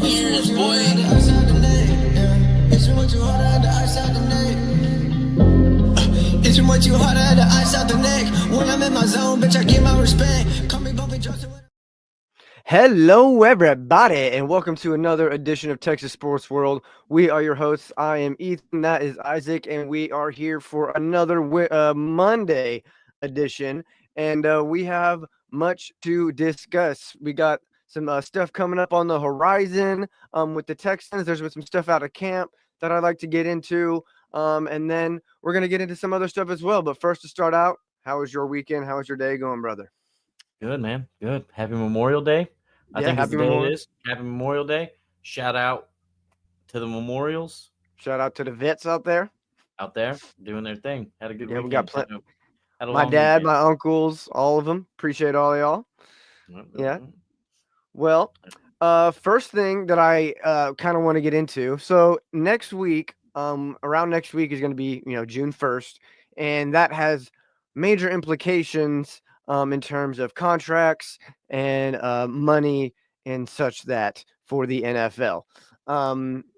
years, boy. Outside the net, yeah. It's too hard at the outside the neck. It's too hard at the ice out the neck. When I'm in my zone, bitch, I give my respect. Call me Bumpy Johnson. Hello, everybody, and welcome to another edition of Texas Sports World. We are your hosts. I am Ethan, that is Isaac, and we are here for another Monday edition. And we have much to discuss. We got some stuff coming up on the horizon with the Texans. There's been some stuff out of camp that I'd like to get into. And then we're going to get into some other stuff as well. But first, to start out, how was your weekend? How was your day going, brother? Good, man. Good. Happy Memorial Day. I Yeah, think it's happy the day Memorial. it is. Happy Memorial Day. Shout out to the memorials Shout out to the vets out there. out there doing their thing. Had a good Yeah, we weekend. got Had a my long dad, weekend. my uncles, all of them. Appreciate all y'all. Yeah. Well, first thing that I kind of want to get into. So next week, around next week is going to be June 1st, and that has major implications in terms of contracts and money and such that for the NFL.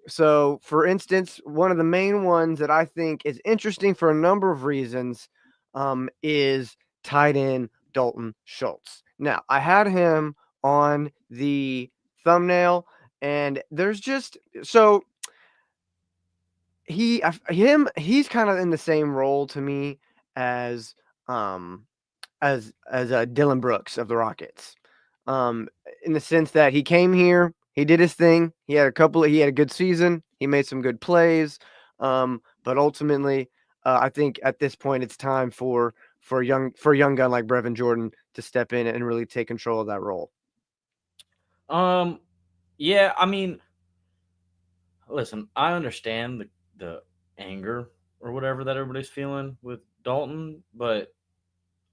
So for instance, one of the main ones that I think is interesting for a number of reasons is tight end Dalton Schultz. Now, I had him on the thumbnail, and there's just so he's kind of in the same role to me as um as Dylan Brooks of the Rockets, um in the sense that he came here, he did his thing, he had a good season, he made some good plays, but ultimately I think at this point it's time for a young gun like Brevin Jordan to step in and really take control of that role. Um, yeah, I mean, listen, I understand the anger or whatever that everybody's feeling with Dalton, but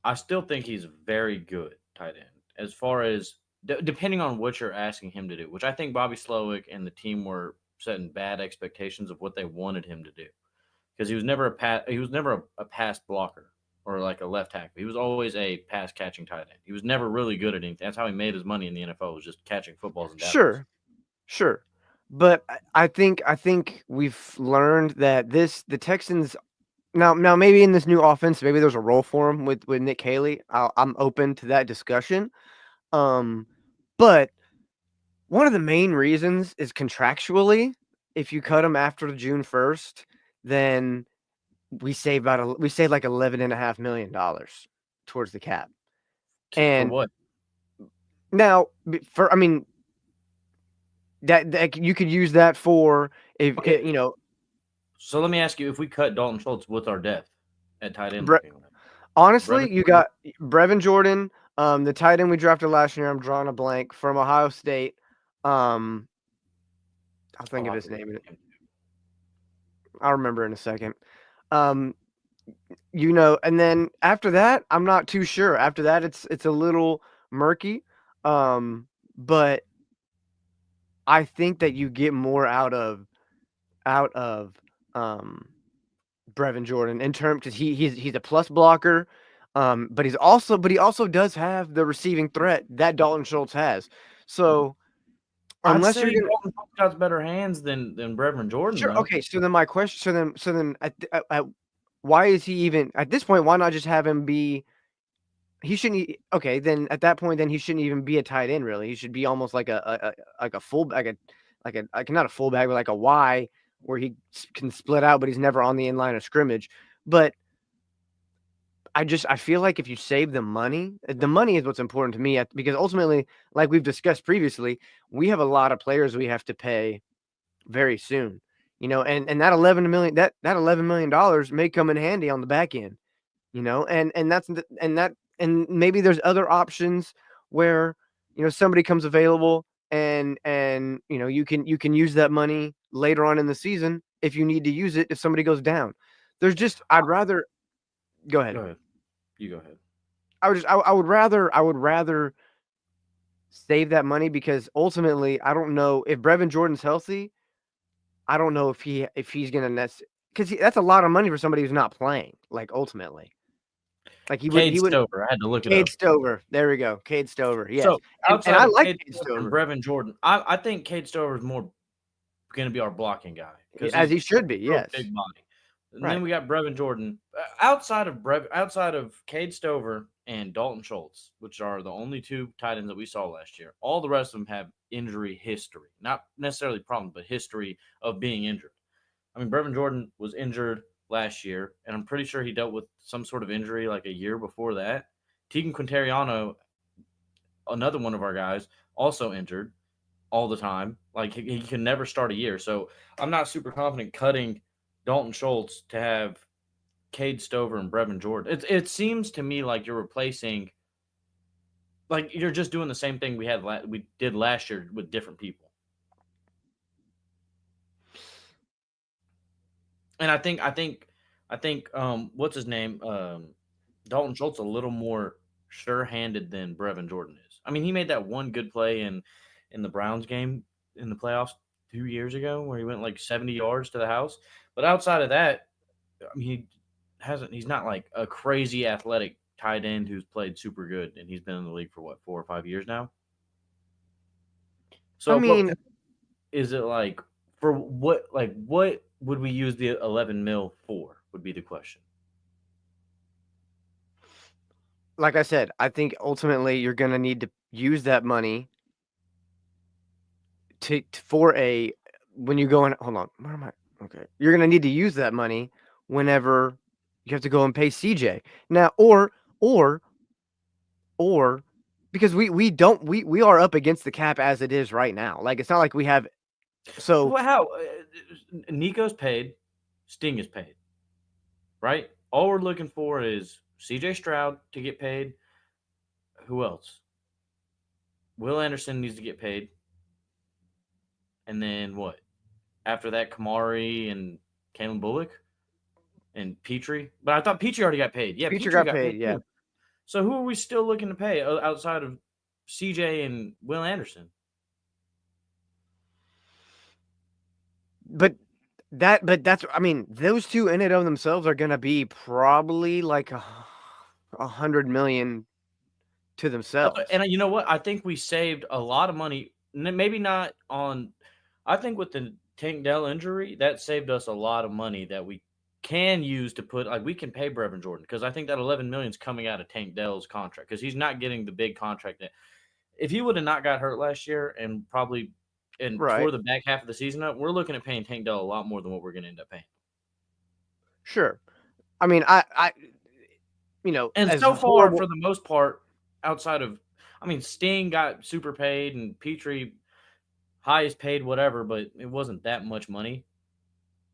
I still think he's very good tight end. As far as depending on what you're asking him to do, which I think Bobby Slowick and the team were setting bad expectations of what they wanted him to do, because he was never a pass blocker or like a left tackle. He was always a pass catching tight end. He was never really good at anything. That's how he made his money in the NFL, was just catching footballs and downhill. Sure, sure. But I think we've learned that the Texans now maybe in this new offense, maybe there's a role for him with Nick Haley. I'm open to that discussion. Um, but one of the main reasons is contractually. If you cut him after June 1st, then we save like $11.5 million towards the cap. For And what? now, for I mean that you could use that for if Okay, you know so let me ask you: if we cut Dalton Schultz, what's our depth at tight end Bre- looking like? Brevin honestly, you Jordan? got Brevin Jordan, the tight end we drafted last year. I'm drawing a blank from Ohio State. Um, I'll think Oh, of I his forget name. his name. I'll remember in a second. Um, and then after that, I'm not too sure. After that, it's a little murky. But I think that you get more out of um Brevin Jordan in terms because he's a plus blocker. But he also does have the receiving threat that Dalton Schultz has. So I'd unless you're say gonna Dalton Schultz got better hands than Brevin Jordan, sure, though. okay. So then my question, so then why is he even at this point? Why not just have him be? He shouldn't. Okay, then at that point, then he shouldn't even be a tight end. Really, he should be almost like a full like not a fullback, but like a Y, where he can split out, but he's never on the in line of scrimmage. But I feel like if you save the money is what's important to me because ultimately, like we've discussed previously, we have a lot of players we have to pay very soon. And that 11 million dollars may come in handy on the back end. And maybe there's other options where somebody comes available and you can use that money later on in the season if you need to use it if somebody goes down. There's just I'd rather go ahead. Go ahead. You go ahead. I would rather save that money because ultimately I don't know if Brevin Jordan's healthy. I don't know if he's gonna because that's a lot of money for somebody who's not playing. Like ultimately, Like he Cade wouldn't. Stover. I had to look it Cade up. Stover. There we go. Cade Stover. Yes. So And outside I of like Cade Cade Stover and Stover, Brevin Jordan, I think Cade Stover is more going to be our blocking guy because as he's he should be. real Yes. big body. And then Right. we got Brevin Jordan. Outside of Cade Stover and Dalton Schultz, which are the only two tight ends that we saw last year, all the rest of them have injury history. Not necessarily problems, but history of being injured. I mean, Brevin Jordan was injured last year, and I'm pretty sure he dealt with some sort of injury like a year before that. Tegan Quintariano, another one of our guys, also injured all the time. Like he can never start a year. So I'm not super confident cutting Dalton Schultz to have Cade Stover and Brevin Jordan. It seems to me like you're replacing, like you're just doing the same thing we did last year with different people. And I think what's his name? Dalton Schultz a little more sure-handed than Brevin Jordan is. I mean, he made that one good play in the Browns game in the playoffs 2 years ago where he went like 70 yards to the house. But outside of that, I mean, he's not like a crazy athletic tight end who's played super good, and he's been in the league for what, 4 or 5 years now. I So what mean, is it like for what would we use the 11 mil for? Would be the question. like I said, I think ultimately you're going to need to use that money for a when you go in. Hold on, where am I? Okay, you're going to need to use that money whenever you have to go and pay CJ now, or or because we don't we are up against the cap as it is right now. Like it's not like we have. So Well, how Nico's paid, Sting is paid, right? All we're looking for is CJ Stroud to get paid. Who else? Will Anderson needs to get paid, and then what? After that, Kamari and Kalen Bullock and Petrie. But I thought Petrie already got paid. Yeah, Beecher Petrie got got paid, paid yeah. too. So who are we still looking to pay outside of CJ and Will Anderson? But that's I mean those two in and of themselves are going to be probably like 100 million to themselves. And you know what? I think we saved a lot of money. Maybe not on. I think with the Tank Dell injury, that saved us a lot of money that we can use to put. Like we can pay Brevin Jordan because I think that 11 million is coming out of Tank Dell's contract because he's not getting the big contract. If he would have not got hurt last year and probably and Right. tore the back half of the season up, we're looking at paying Tank Dell a lot more than what we're going to end up paying. Sure. I mean, I And as so far, horrible. for the most part, outside of, I mean, Sting got super paid and Petrie highest paid, whatever, but it wasn't that much money.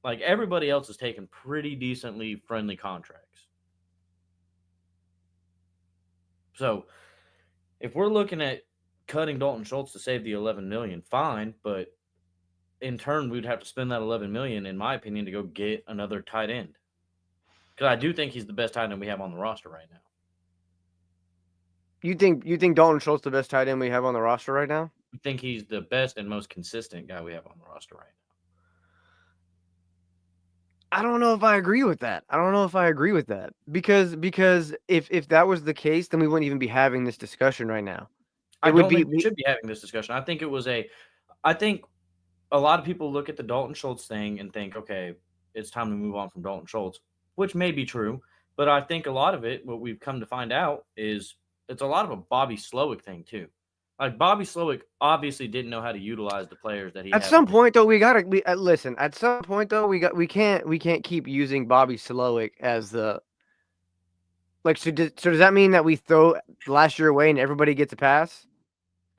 Like everybody else is taking pretty decently friendly contracts. So if we're looking at cutting Dalton Schultz to save the 11 million, fine, but in turn we'd have to spend that 11 million, in my opinion, to go get another tight end. Because I do think he's the best tight end we have on the roster right now. You think Dalton Schultz the best tight end we have on the roster right now? I think he's the best and most consistent guy we have on the roster right now. I don't know if I agree with that. Because if that was the case, then we wouldn't even be having this discussion right now. I don't think we should be having this discussion. I think I think a lot of people look at the Dalton Schultz thing and think, okay, it's time to move on from Dalton Schultz, which may be true. But I think a lot of it, what we've come to find out, is it's a lot of a Bobby Slowick thing too. Like Bobby Slowick obviously didn't know how to utilize the players that he At had. some point, though, we gotta listen. At some point, though, we can't keep using Bobby Slowick as the like. So does that mean that we throw last year away and everybody gets a pass?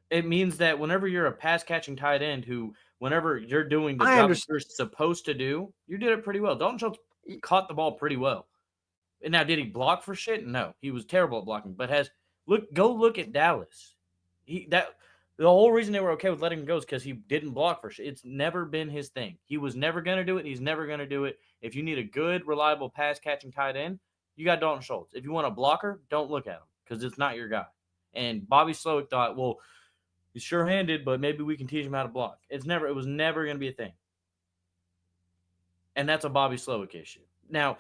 It means that whenever you're a pass catching tight end who, whenever you're doing the I job that understand. you're supposed to do, you did it pretty well. Dalton Schultz caught the ball pretty well. And now, did he block for shit? No, he was terrible at blocking. But go look at Dallas. The whole reason they were okay with letting him go is because he didn't block for shit. It's never been his thing. He was never going to do it. He's never going to do it. If you need a good, reliable pass catching tight end, you got Dalton Schultz. If you want a blocker, don't look at him because it's not your guy. And Bobby Slowick thought, well, he's sure-handed, but maybe we can teach him how to block. It was never going to be a thing. And that's a Bobby Slowick issue. Now,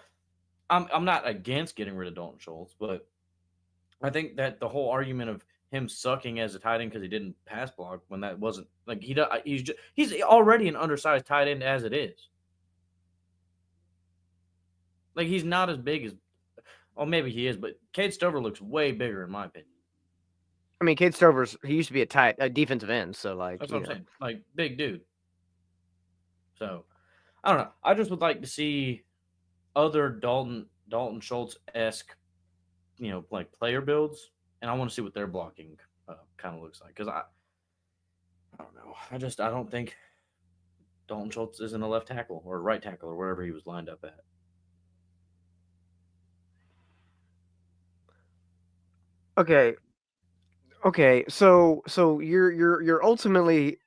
I'm not against getting rid of Dalton Schultz, but I think that the whole argument of him sucking as a tight end because he didn't pass block when that wasn't like he's already an undersized tight end as it is. Like he's not as big as, well, maybe he is, but Cade Stover looks way bigger in my opinion. I mean, Cade he used to be a defensive end, so like That's what I'm saying. Like big dude. So I don't know. I just would like to see other Dalton Schultz esque, like player builds, and I want to see what their blocking kind of looks like because I don't know. I don't think Dalton Schultz isn't a left tackle or a right tackle or wherever he was lined up at. Okay. Okay. So you're ultimately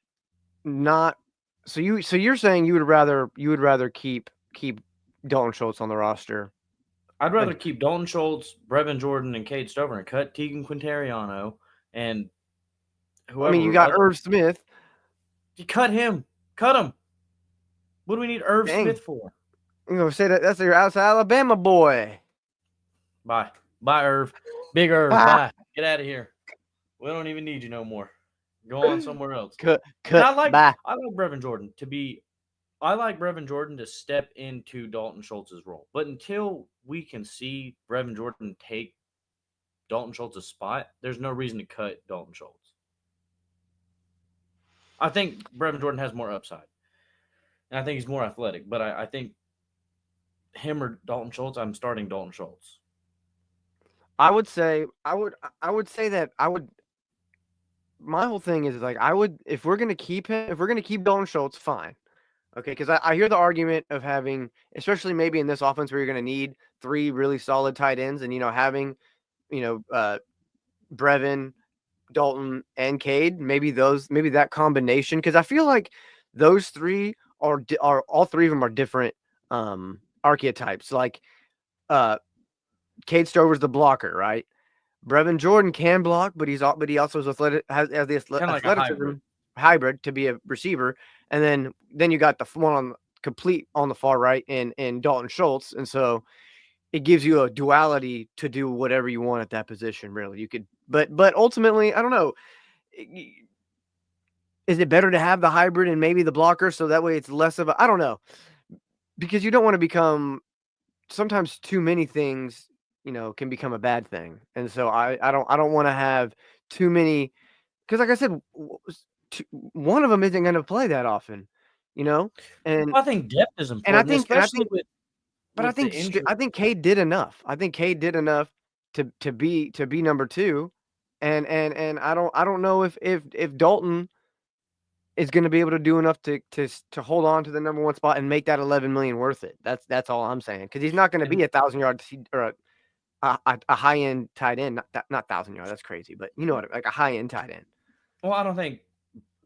not. So you're saying you would rather keep Dalton Schultz on the roster. I'd Uh, rather keep Dalton Schultz, Brevin Jordan, and Cade Stover and cut Tegan Quintariano and I mean, you whoever got other. Irv Smith. You cut him. Cut him. What do we need Irv Dang, Smith for? I'm gonna say that's your outside Alabama boy. Bye. Bye, Irv. Big Irv. Bye. Get out of here. We don't even need you no more. Go on somewhere else. cut, And cut, bye. I like Brevin Jordan to be. I like Brevin Jordan to step into Dalton Schultz's role, but until we can see Brevin Jordan take Dalton Schultz's spot, there's no reason to cut Dalton Schultz. I think Brevin Jordan has more upside, and I think he's more athletic. But I think him or Dalton Schultz, I'm starting Dalton Schultz. I would say that I would. My whole thing is like I would if we're gonna keep him if we're gonna keep Dalton Schultz, fine. Okay, because I hear the argument of having, especially maybe in this offense where you're going to need three really solid tight ends, and having, Brevin, Dalton, and Cade, maybe that combination, because I feel like those three are all three of them are different archetypes. Like, Cade Stover's the blocker, right? Brevin Jordan can block, but he also is athletic, has the Kind of like a athleticism hybrid. to be a receiver, and then you got the one on complete on the far right in Dalton Schultz, and so it gives you a duality to do whatever you want at that position. Really, you could, but ultimately, I don't know. Is it better to have the hybrid and maybe the blocker so that way it's less of a, I don't know, because you don't want to become, sometimes too many things can become a bad thing, and so I don't want to have too many, because like I said, one of them isn't going to play that often, and I think depth is and I important, think and I especially think but I with the think injury. I think Cade did enough. I think Cade did enough to be number two, and I don't know if Dalton is going to be able to do enough to hold on to the number one spot and make that 11 million worth it. That's all I'm saying, because he's not going to And be 1,000 yard or a high end tight end, not 1,000 yard. That's crazy, but you know what, like a high end tight end. well, I don't think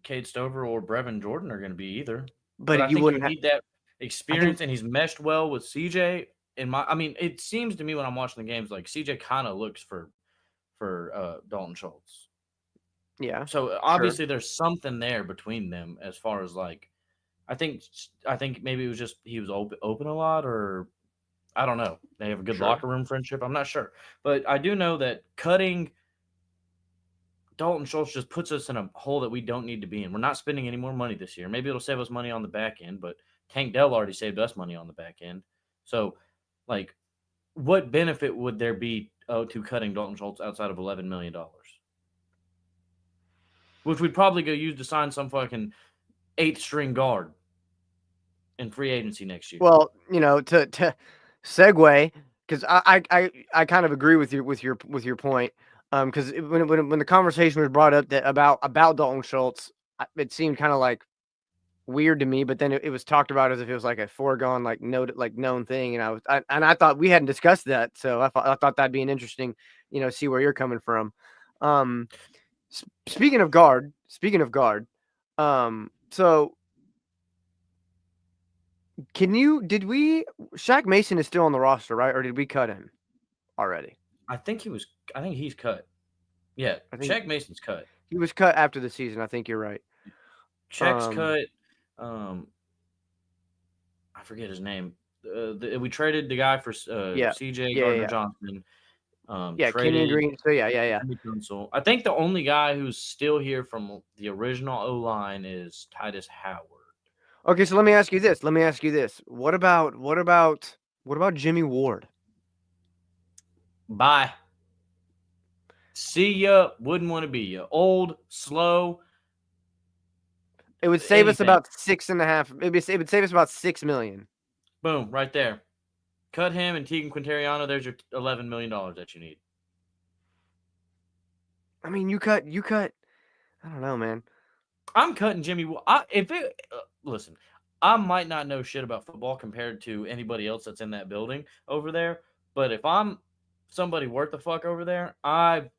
Cade Stover or Brevin Jordan are going to be either. But But I you think you wouldn't have. need that I think experience, and he's meshed well with CJ. I mean, it seems to me when I'm watching the games like CJ kind of looks for Dalton Schultz. yeah, So sure, obviously there's something there between them as far as like I think maybe it was just he was open a lot, or I don't know. They have a good sure. locker room friendship. I'm not sure, but I do know that cutting Dalton Schultz just puts us in a hole that we don't need to be in. We're not spending any more money this year. Maybe it'll save us money on the back end, but Tank Dell already saved us money on the back end. So, like, what benefit would there be to cutting Dalton Schultz outside of $11 million, which we'd probably go use to sign some fucking eighth string guard in free agency next year? Well, to segue, because I kind of agree with your point. Because when the conversation was brought up that about Dalton Schultz, it seemed kind of like weird to me. But then it was talked about as if it was like a foregone, like known thing, and I thought we hadn't discussed that, so I thought that'd be an interesting, see where you're coming from. Um, speaking of guard, so did we Shaq Mason is still on the roster, right? Or did we cut him already? I think he was. I think he's cut. Yeah, I think Shaq Mason's cut. he was cut after the season. I think you're right. Shaq's Um, cut. Um, I forget his name. we traded the guy for CJ Gardner-Johnson. Kenyon Green. So yeah. I think the only guy who's still here from the original O-line is Titus Howard. Okay, so let me ask you this. What about Jimmy Ward? Bye. See ya. Wouldn't want to be ya. Old, slow. It would save us about 6.5. It would save us about $6 million. Boom, right there. Cut him and Tegan Quintariano. There's your $11 million that you need. I mean, you cut. I don't know, man. I'm cutting Jimmy. Listen, I might not know shit about football compared to anybody else that's in that building over there. But if I'm somebody worth the fuck over there, I've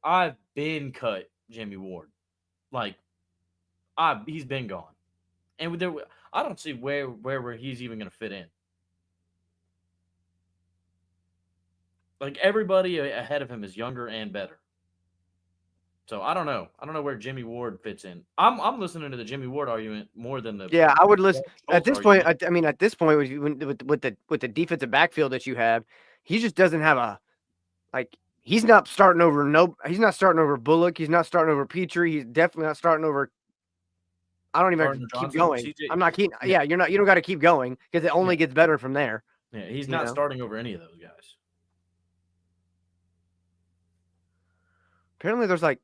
been cut Jimmy Ward. Like, he's been gone, and I don't see where he's even going to fit in. Like, everybody ahead of him is younger and better. So I don't know. I don't know where Jimmy Ward fits in. I'm listening to the Jimmy Ward argument more than the. Yeah, I would listen at this point. Argument. I mean, at this point, with the defensive backfield that you have, he just doesn't have a He's not starting over. He's not starting over Bullock. He's not starting over Petrie. He's definitely not starting over. I don't even keep going. CJ, I'm not keeping. Yeah, you're not. You don't got to keep going because it only gets better from there. Yeah, he's not starting over any of those guys. Apparently, there's like.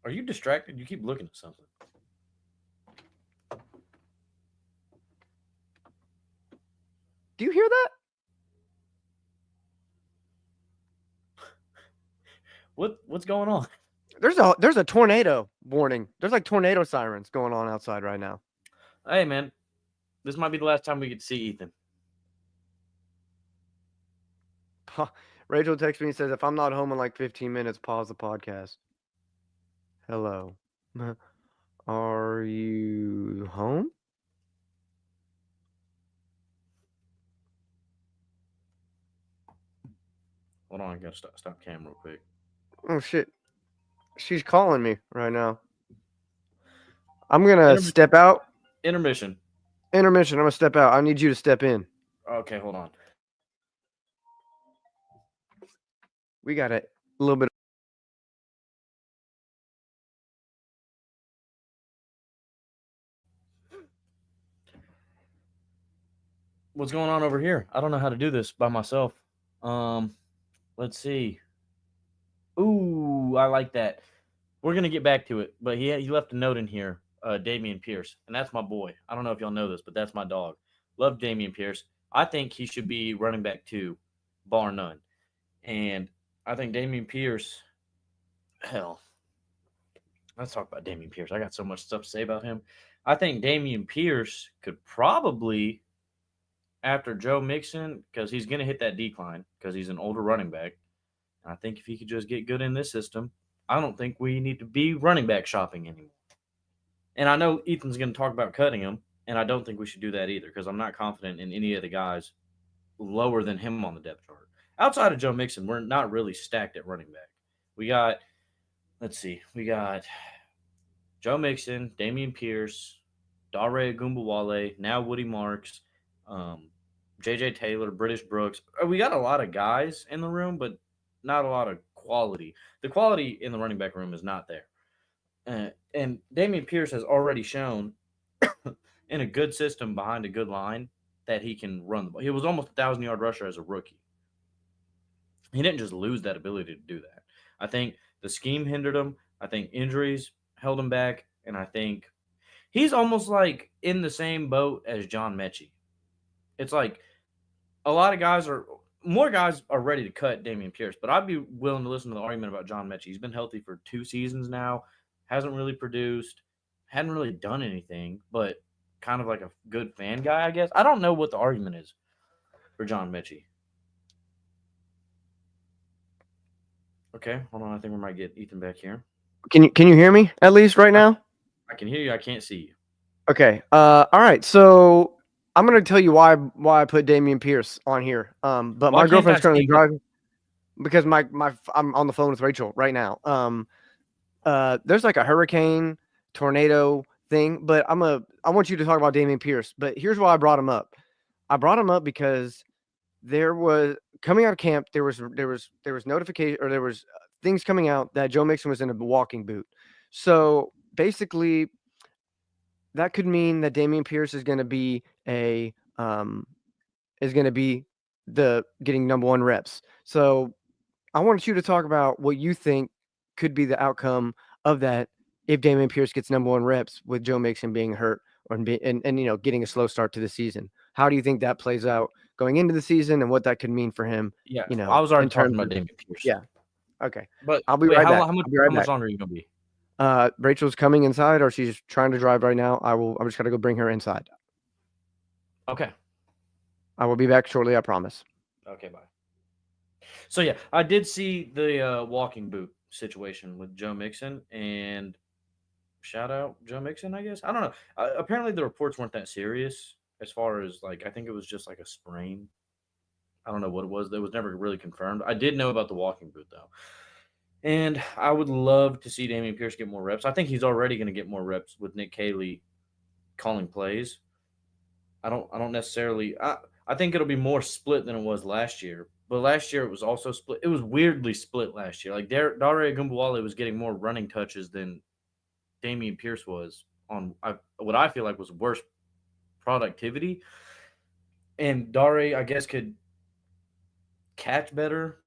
Are you distracted? You keep looking at something. Do you hear that? What's going on? There's a tornado warning. There's like tornado sirens going on outside right now. Hey man, this might be the last time we get to see Ethan. Rachel texts me and says, if I'm not home in like 15 minutes, pause the podcast. Hello. Are you home? Hold on, I gotta stop cam real quick. Oh shit. She's calling me right now. I'm gonna step out. Intermission. I'm gonna step out. I need you to step in. Okay, hold on. We got a little bit. What's going on over here? I don't know how to do this by myself. Let's see. Ooh, I like that. We're gonna get back to it, but he left a note in here. Dameon Pierce, and that's my boy. I don't know if y'all know this, but that's my dog. Love Dameon Pierce. I think he should be running back 2, bar none. And I think Dameon Pierce. Hell, let's talk about Dameon Pierce. I got so much stuff to say about him. I think Dameon Pierce could probably, after Joe Mixon, because he's going to hit that decline because he's an older running back. And I think if he could just get good in this system, I don't think we need to be running back shopping anymore. And I know Ethan's going to talk about cutting him, and I don't think we should do that either because I'm not confident in any of the guys lower than him on the depth chart. Outside of Joe Mixon, we're not really stacked at running back. We got Joe Mixon, Dameon Pierce, Dare Gumbawale, now Woody Marks, J.J. Taylor, British Brooks. We got a lot of guys in the room, but not a lot of quality. The quality in the running back room is not there. And Dameon Pierce has already shown in a good system behind a good line that he can run the ball. He was almost a 1,000-yard rusher as a rookie. He didn't just lose that ability to do that. I think the scheme hindered him. I think injuries held him back. And I think he's almost like in the same boat as John Mechie. It's like more guys are ready to cut Dameon Pierce, but I'd be willing to listen to the argument about John Mechie. He's been healthy for 2 seasons now, hasn't really produced, hadn't really done anything, but kind of like a good fan guy, I guess. I don't know what the argument is for John Mechie. Okay, hold on. I think we might get Ethan back here. Can you hear me at least right now? I can hear you. I can't see you. Okay. All right. So I'm gonna tell you why I put Dameon Pierce on here. But my girlfriend's currently driving because I'm on the phone with Rachel right now. There's like a hurricane, tornado thing, but I want you to talk about Dameon Pierce. But here's why I brought him up. I brought him up because there was coming out of camp. There was notification or there was things coming out that Joe Mixon was in a walking boot. So basically, that could mean that Dameon Pierce is going to be the getting number 1 reps. So I wanted you to talk about what you think could be the outcome of that if Dameon Pierce gets number 1 reps with Joe Mixon being hurt and getting a slow start to the season. How do you think that plays out going into the season and what that could mean for him? Yeah, I was already in talking terms about of Dameon Pierce. yeah. Okay, But I'll be wait, right back. how much longer are you gonna be? Rachel's coming inside, or she's trying to drive right now. I'm just gonna go bring her inside. Okay. I will be back shortly. I promise. Okay, bye. So yeah, I did see the walking boot situation with Joe Mixon, and shout out Joe Mixon, I guess. I don't know. Apparently, the reports weren't that serious as far as I think it was just like a sprain. I don't know what it was. That was never really confirmed. I did know about the walking boot though, and I would love to see Dameon Pierce get more reps. I think he's already going to get more reps with Nick Caley calling plays. I don't necessarily. I think it'll be more split than it was last year. But last year it was also split. It was weirdly split last year. Like Dare Ogunbowale was getting more running touches than Dameon Pierce was on what I feel like was worse productivity. And Dare, I guess, could catch better,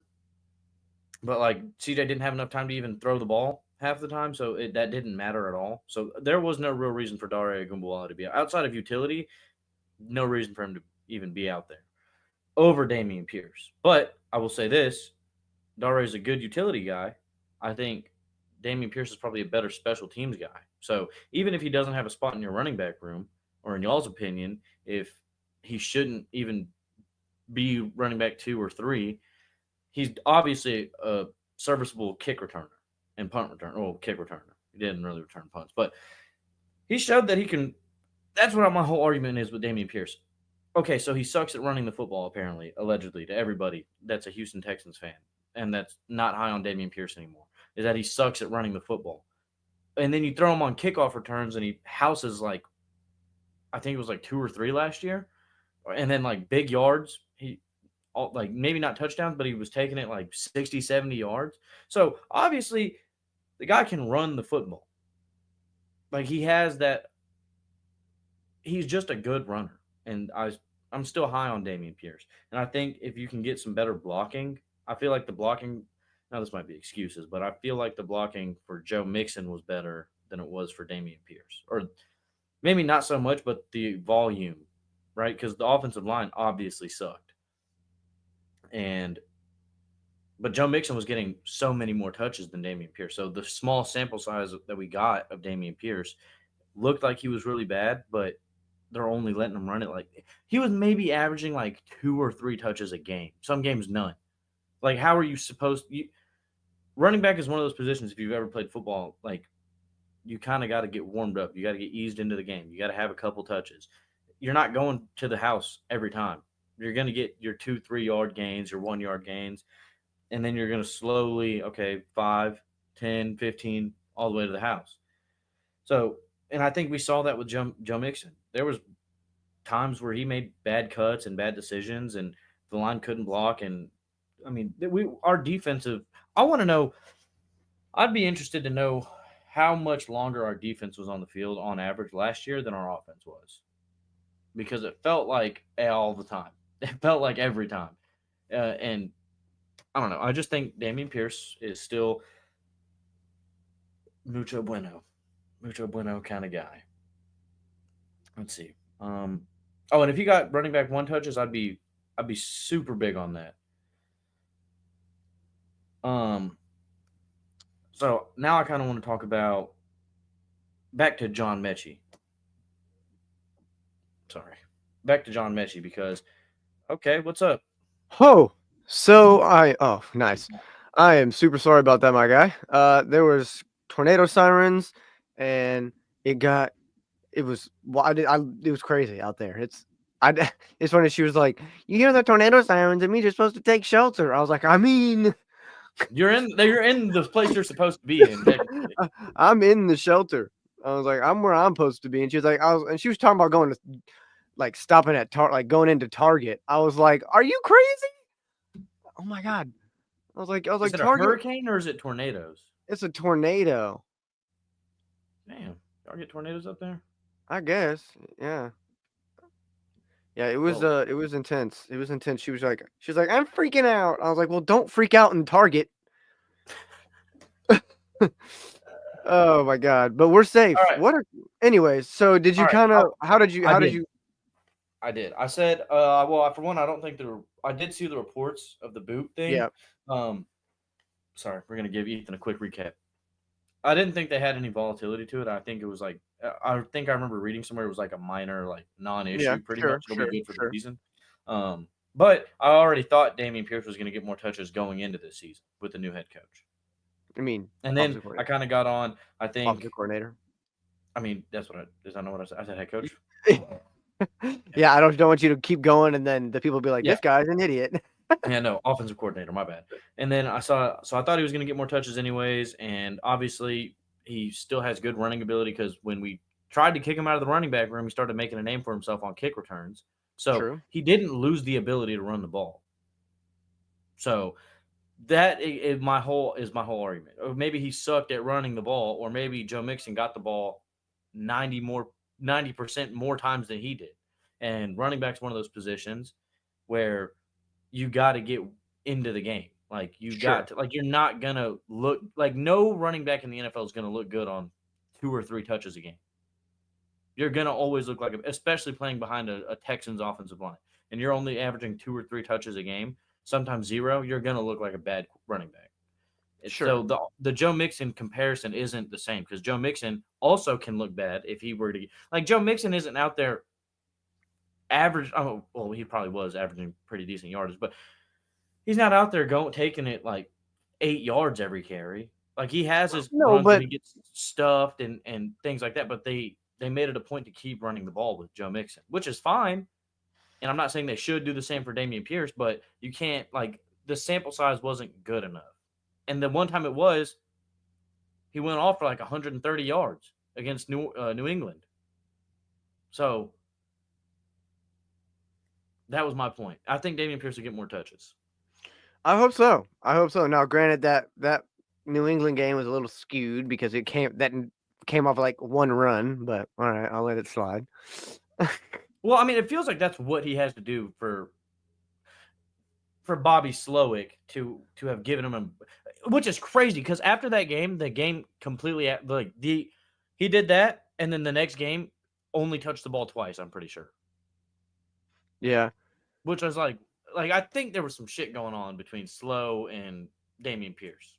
but CJ didn't have enough time to even throw the ball half the time, so that didn't matter at all. So there was no real reason for Dare Ogunbowale to be outside of utility. No reason for him to even be out there over Dameon Pierce. But I will say this, Dare is a good utility guy. I think Dameon Pierce is probably a better special teams guy. So even if he doesn't have a spot in your running back room, or in y'all's opinion, if he shouldn't even be running back 2 or 3, he's obviously a serviceable kick returner and punt returner. Oh, kick returner. He didn't really return punts, but he showed that he can. That's what my whole argument is with Dameon Pierce. Okay, so he sucks at running the football, apparently, allegedly, to everybody that's a Houston Texans fan, and that's not high on Dameon Pierce anymore, is that he sucks at running the football. And then you throw him on kickoff returns, and he houses, I think it was 2 or 3 last year, and then, big yards. Maybe not touchdowns, but he was taking it 60, 70 yards. So, obviously, the guy can run the football. He has that. He's just a good runner. And I'm still high on Dameon Pierce. And I think if you can get some better blocking, I feel like the blocking, now this might be excuses, but I feel like the blocking for Joe Mixon was better than it was for Dameon Pierce. Or maybe not so much, but the volume, right? Because the offensive line obviously sucked. But Joe Mixon was getting so many more touches than Dameon Pierce. So the small sample size that we got of Dameon Pierce looked like he was really bad, but they're only letting him run it he was maybe averaging 2 or 3 touches a game. Some games none. How are you supposed to running back is one of those positions, if you've ever played football, you kind of got to get warmed up. You got to get eased into the game. You got to have a couple touches. You're not going to the house every time. You're going to get your 2-3 yard gains, your 1 yard gains, and then you're going to slowly, 5, 10, 15, all the way to the house. So, and I think we saw that with Joe Mixon. There was times where he made bad cuts and bad decisions, and the line couldn't block. And I mean, our defensive. I want to know. I'd be interested to know how much longer our defense was on the field on average last year than our offense was, because it felt like all the time. It felt like every time, and I don't know. I just think Dameon Pierce is still mucho bueno kind of guy. Let's see. And if he got running back 1 touches, I'd be super big on that. So now I kind of want to talk about back to John Mechie. Sorry, back to John Mechie because what's up? Oh, nice. I am super sorry about that, my guy. There was tornado sirens, and it was crazy out there. It's funny. She was like, "You hear the tornado sirens? It means you're supposed to take shelter." I was like, You're in the place you're supposed to be in. I'm in the shelter. I was like, I'm where I'm supposed to be. And she was like, she was talking about going to like stopping at like going into Target. I was like, "Are you crazy?" Oh my god! I was like, Is it a Target. hurricane or is it tornadoes? It's a tornado. Damn, y'all get tornadoes up there? I guess. Yeah. Yeah, it was Well, it was intense. It was intense. She was like, "I'm freaking out." I was like, "Well, don't freak out in Target." Oh my god, but we're all safe. right, What are anyways, so did all you right. kind of I how did did. you I did. I said, well, for one, I don't think I did see the reports of the boot thing. Yeah, Um, sorry, we're gonna give Ethan a quick recap. I didn't think they had any volatility to it. I think it was like, I think I remember reading somewhere it was like a minor, like yeah, non-issue. Pretty sure, much, it'll be sure, good for the sure. season. But I already thought Dameon Pierce was going to get more touches going into this season with the new head coach. I mean, And then offensive I coordinator. kind of got on. I think, Offensive coordinator. I mean, that's what I know what I said. I said head coach. Yeah, I don't want you to keep going and then the people be like, Yeah. "This guy's an idiot." Yeah, no, offensive coordinator, my bad. And then I thought he was going to get more touches anyways. And obviously, he still has good running ability because when we tried to kick him out of the running back room, he started making a name for himself on kick returns. So True. he didn't lose the ability to run the ball. So that is my whole argument. Or maybe he sucked at running the ball, or maybe Joe Mixon got the ball 90% more times than he did. And running back's one of those positions where you got to get into the game. Like you Sure. got to, like, you're not gonna look like no running back in the NFL is gonna look good on 2 or 3 touches a game. You're gonna always look like, especially playing behind a Texans offensive line, and you're only averaging 2 or 3 touches a game, sometimes 0. You're gonna look like a bad running back. So Sure. the Joe Mixon comparison isn't the same because Joe Mixon also can look bad if he were to, like, Joe Mixon isn't out there average. Oh, well, he probably was averaging pretty decent yardage, but he's not out there taking it like 8 yards every carry. Like, he has his No, runs when but he gets stuffed and things like that, but they made it a point to keep running the ball with Joe Mixon, which is fine. And I'm not saying they should do the same for Dameon Pierce, but you can't, like, the sample size wasn't good enough. And the one time it was, he went off for like 130 yards against New England. So that was my point. I think Dameon Pierce will get more touches. I hope so. I hope so. Now, granted that New England game was a little skewed because it came off like one run, but all right, I'll let it slide. Well, I mean, it feels like that's what he has to do for Bobby Slowick to have given him which is crazy because after that game, the game completely, like, he did that, and then the next game only touched the ball twice. I'm pretty sure, Yeah. which was like I think there was some shit going on between Slow and Dameon Pierce.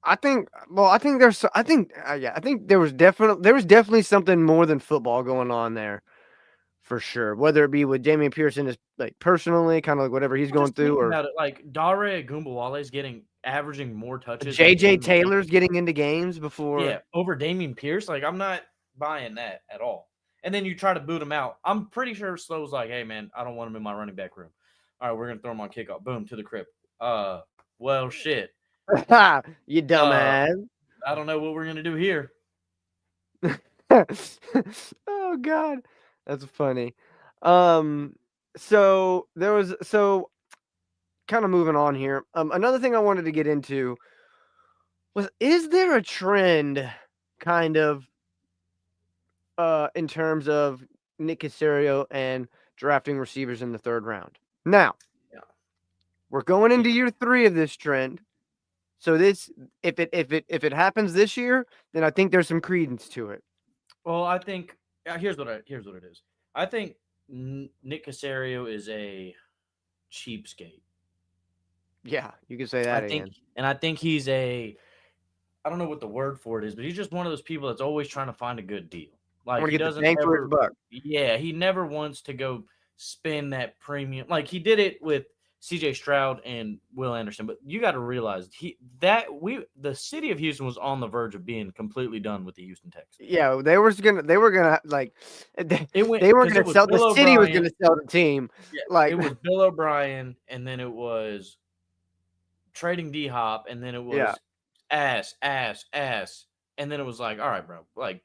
I think I think there was definitely something more than football going on there. For sure. Whether it be with Damian Pearson is like personally, kind of like whatever he's Well, going just through, think or about it. Like, Dare Gumbawale is averaging more touches than JJ Dameon Pierce. Taylor's getting into games before. Yeah, over Dameon Pierce. Like, I'm not buying that at all. And then you try to boot him out. I'm pretty sure Slow's like, hey, man, I don't want him in my running back room. All right, we're going to throw him on kickoff. Boom, to the crib. Well, shit. You Uh, dumbass. I don't know what we're going to do here. Oh god. That's funny. So there was kind of moving on here. Another thing I wanted to get into was, is there a trend kind of in terms of Nick Caserio and drafting receivers in the 3rd round? Now, Yeah. we're going into Yeah. year 3 of this trend. So this, if it happens this year, then I think there's some credence to it. Well, I think here's what it is. I think Nick Caserio is a cheapskate. Yeah, you can say that again. I think he's I don't know what the word for it is, but he's just one of those people that's always trying to find a good deal. I Like, want to he get the doesn't bang for his ever, buck. yeah, he never wants to go spend that premium. Like, he did it with CJ Stroud and Will Anderson, but you got to realize the city of Houston was on the verge of being completely done with the Houston Texans. Yeah, they were gonna like It went they were because gonna it was sell, Bill the city was O'Brien. gonna sell the team. Yeah, Like, it was Bill O'Brien, and then it was trading D Hop, and then it yeah, was ass, and then it was like, all right, bro, like,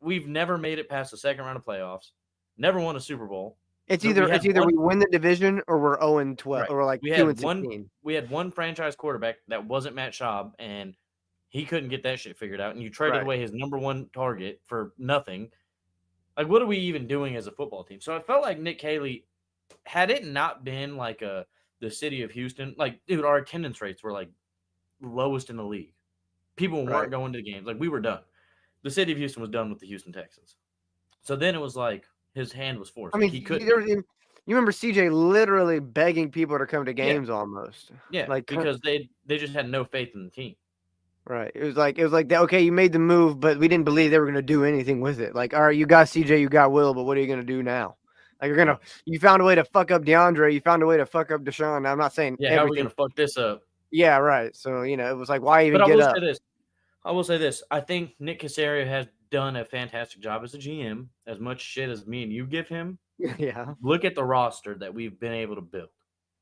we've never made it past the 2nd round of playoffs. never won a Super Bowl. It's But either we win the division or we're 0-12 right. or like We 2 had and 16. we had one franchise quarterback that wasn't Matt Schaub, and he couldn't get that shit figured out. And you traded Right. away his number one target for nothing. Like, what are we even doing as a football team? So I felt like Nick Haley, had it not been like the city of Houston, like, dude, our attendance rates were like lowest in the league. People weren't Right. going to the games. Like, we were done. The city of Houston was done with the Houston Texans. So then it was like his hand was forced. I Like, mean, he couldn't. you remember CJ literally begging people to come to Yeah, games almost. yeah, Like, because they just had no faith in the team. right. It was like that, okay, you made the move, but we didn't believe they were going to do anything with it. Like, all right, you got CJ, you got Will, but what are you going to do now? Like, you found a way to fuck up DeAndre, you found a way to fuck up Deshaun. I'm not saying Yeah, how are we everything. gonna fuck this up? Yeah, right. So, it was like, why even But get up? I will say this. I think Nick Caserio has done a fantastic job as a GM. As much shit as me and you give him, Yeah. look at the roster that we've been able to build.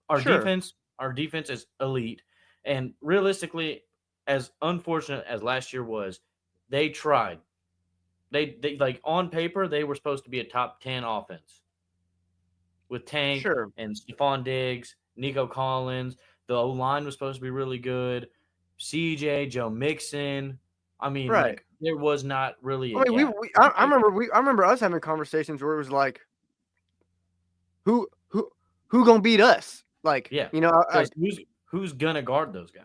Our Sure. defense is elite. And realistically, as unfortunate as last year was, they tried. They like on paper, they were supposed to be a top 10 offense with Tank Sure. and Stephon Diggs, Nico Collins. The O line was supposed to be really good. CJ, Joe Mixon. I mean, Right. like, there was not really I a mean, gap. I remember us having conversations where it was like, who gonna beat us? Like, Yeah, I, because who's gonna guard those guys?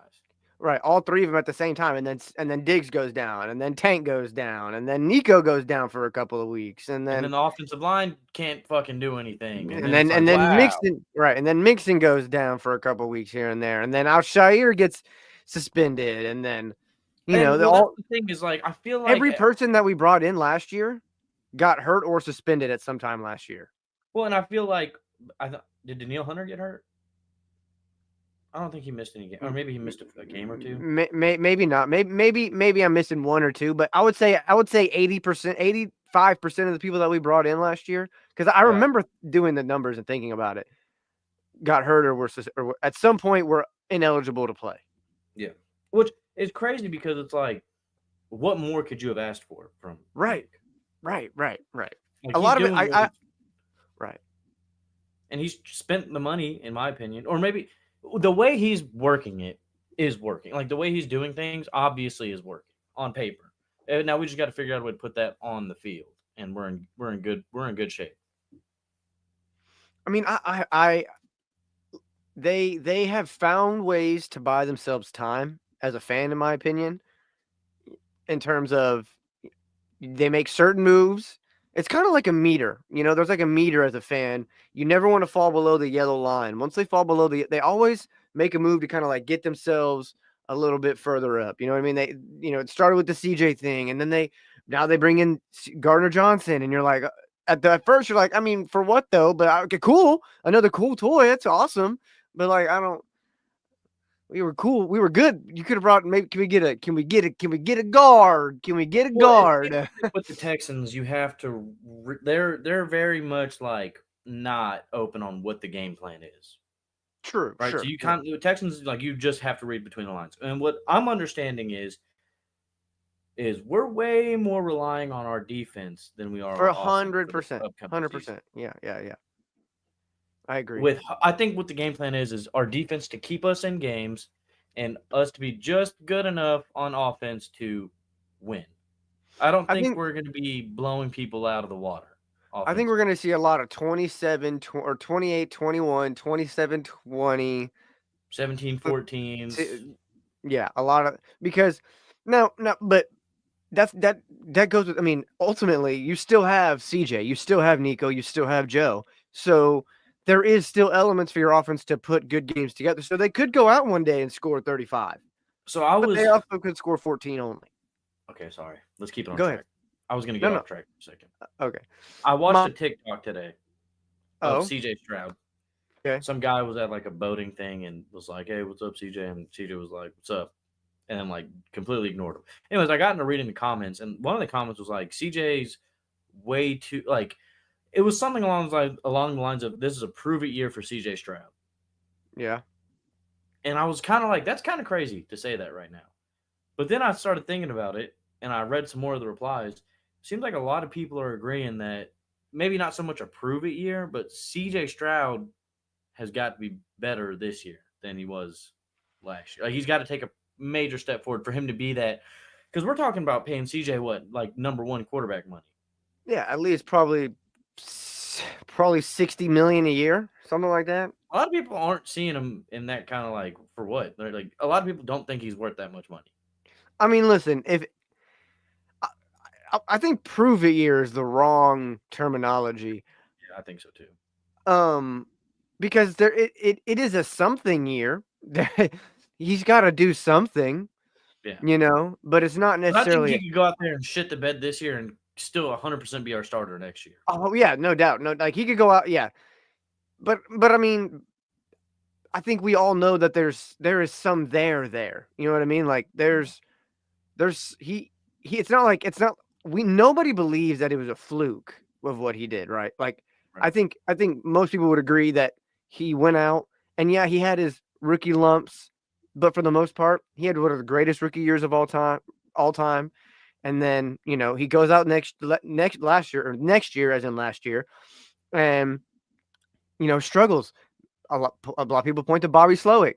right, all three of them at the same time, and then Diggs goes down, and then Tank goes down, and then Nico goes down for a couple of weeks, and And then then the offensive line can't fucking do anything. And and then it's then like, and then wow. Mixon goes down for a couple of weeks here and there, and then Alshire gets suspended, and then And the well, that's all the thing is, like, I feel like every person that we brought in last year got hurt or suspended at some time last year. well, and I feel like did Daniil Hunter get hurt? I don't think he missed any game, or maybe he missed a game or two. Maybe not. Maybe I'm missing one or two, but I would say 80%, 85% of the people that we brought in last year, because I remember doing the numbers and thinking about it, got hurt or at some point were ineligible to play. Yeah, which is crazy because it's like, what more could you have asked for from Right, Nick? right. Like, A lot of it, right. And he's spent the money, in my opinion, or maybe the way he's working it is working. Like, the way he's doing things obviously is working on paper. And now we just got to figure out a way to put that on the field, and we're in good shape. I mean, they have found ways to buy themselves time as a fan, in my opinion, in terms of they make certain moves. It's kind of like a meter, there's like a meter as a fan. You never want to fall below the yellow line. Once they fall below they always make a move to kind of like get themselves a little bit further up. You know what I mean? They, it started with the CJ thing, and then now they bring in Gardner Johnson, and you're like, at first you're like, I mean, for what though? But okay, cool, another cool toy. That's awesome. But like, we were cool. We were good. You could have brought maybe. Can we get a guard? Can we get a guard? With the Texans, you have to. They're very much like not open on what the game plan is. True. Right. Sure. So you the Texans, like, you just have to read between the lines. And what I'm understanding is we're way more relying on our defense than we are for on 100%. 100%. Yeah. I agree. I think what the game plan is our defense to keep us in games and us to be just good enough on offense to win. I think we're going to be blowing people out of the water. I think we're going to see a lot of 27 or 28-21, 27-20, 17-14s. Yeah, a lot of because no, but that goes with. I mean, ultimately, you still have CJ, you still have Nico, you still have Joe. So there is still elements for your offense to put good games together. So they could go out one day and score 35. So they also could score 14 only. Okay, sorry. Let's keep it on Go track. ahead. I was going to get off track for a second. Okay. I watched a TikTok today of CJ Stroud. Okay. Some guy was at like a boating thing and was like, "Hey, what's up, CJ?" And CJ was like, "What's up?" And then like completely ignored him. Anyways, I got into reading the comments, and one of the comments was like, "CJ's way too like." It was something along the lines of, "This is a prove it year for CJ Stroud." Yeah. And I was kind of like, "That's kind of crazy to say that right now." But then I started thinking about it, and I read some more of the replies. It seems like a lot of people are agreeing that maybe not so much a prove it year, but CJ Stroud has got to be better this year than he was last year. Like he's got to take a major step forward for him to be that. Because we're talking about paying CJ what, like number one quarterback money. Yeah, at least probably 60 million a year, something like that. A lot of people aren't seeing him in that kind of like for what they're like. A lot of people don't think he's worth that much money. I mean, listen, if I think prove it year is the wrong terminology. Yeah, I think so too. Because it is a something year. He's got to do something, Yeah. but it's not But I think necessarily. he could go out there and shit the bed this year and still 100% be our starter next year. Oh yeah, no doubt, no, like he could go out, yeah, but I mean, I think we all know that there is some there. You know what I mean? Like there's he it's not like nobody believes that it was a fluke of what he did, right? Like Right. I think most people would agree that he went out and yeah, he had his rookie lumps, but for the most part, he had one of the greatest rookie years of all time. And then, he goes out next year as in last year and struggles. A lot of people point to Bobby Slowick.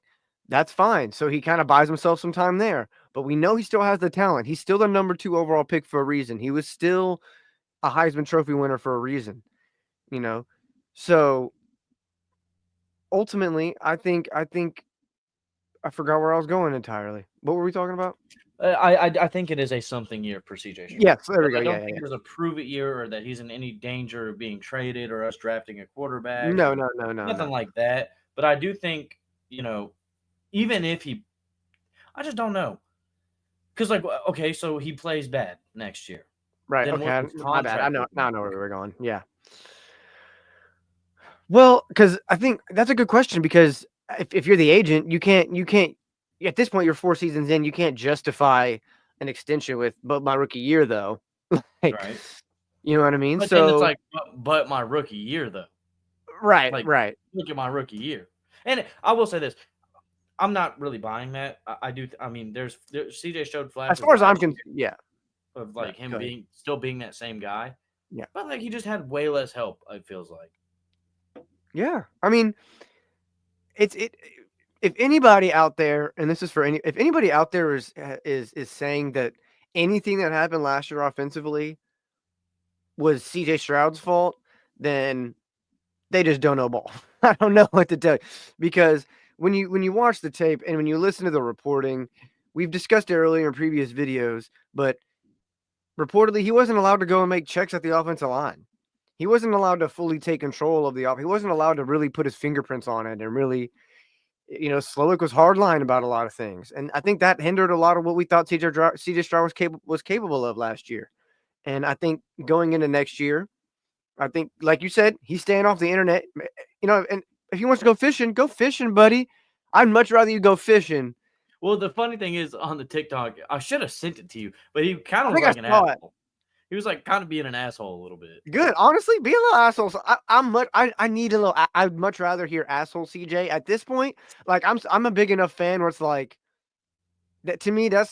That's fine. So he kind of buys himself some time there. But we know he still has the talent. He's still the number 2 overall pick for a reason. He was still a Heisman Trophy winner for a reason, So ultimately, I think I forgot where I was going entirely. What were we talking about? I think it is a something year for CJ Stroud. Yes, there we go. I don't Yeah. think there's a prove it year or that he's in any danger of being traded or us drafting a quarterback. No, or nothing like that. But I do think, even if I just don't know. Because, like, okay, so he plays bad next year. Right. Then Okay. my bad. I know where we're going. Yeah. Well, because I think that's a good question because if you're the agent, you can't at this point you're 4 seasons in, you can't justify an extension with but my rookie year though. Right. You know what I mean? But so then it's like, but my rookie year though. Right, like, right. Look at my rookie year. And I will say this. I'm not really buying that. I do. I mean, there's CJ showed flashes. As far as I'm concerned, yeah. Of like him being that same guy. Yeah. But like he just had way less help, it feels like. Yeah. I mean, if anybody out there, and this is for if anybody out there is saying that anything that happened last year offensively was CJ Stroud's fault, then they just don't know ball. I don't know what to tell you because when you watch the tape and when you listen to the reporting, we've discussed it earlier in previous videos, but reportedly he wasn't allowed to go and make checks at the offensive line. He wasn't allowed to fully take control of the offense. He wasn't allowed to really put his fingerprints on it and really, Slowick was hardline about a lot of things. And I think that hindered a lot of what we thought CJ Stroud was capable of last year. And I think going into next year, I think, like you said, he's staying off the internet, and if he wants to go fishing, buddy. I'd much rather you go fishing. Well, the funny thing is on the TikTok, I should have sent it to you, but he kind of was like an asshole. He was like kind of being an asshole a little bit. Good. Honestly, be a little asshole. So I need a little, I'd much rather hear asshole CJ at this point. Like I'm a big enough fan where it's like, that to me, that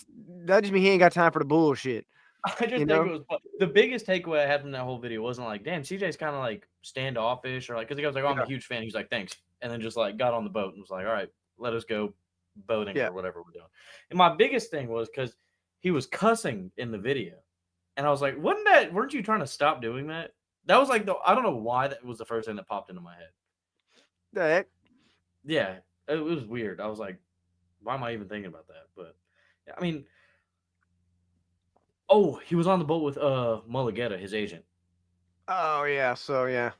just means he ain't got time for the bullshit. I just think it was the biggest takeaway I had from that whole video wasn't like, damn, CJ's kind of like standoffish or like, because he was like, oh, I'm a huge fan. He's like, thanks. And then just like got on the boat and was like, all right, let us go boating or whatever we're doing. And my biggest thing was because he was cussing in the video. And I was like, weren't you trying to stop doing that? That was like, I don't know why that was the first thing that popped into my head. The heck? Yeah, it was weird. I was like, why am I even thinking about that? But I mean, oh, he was on the boat with Mulligetta, his agent. Oh yeah, so yeah.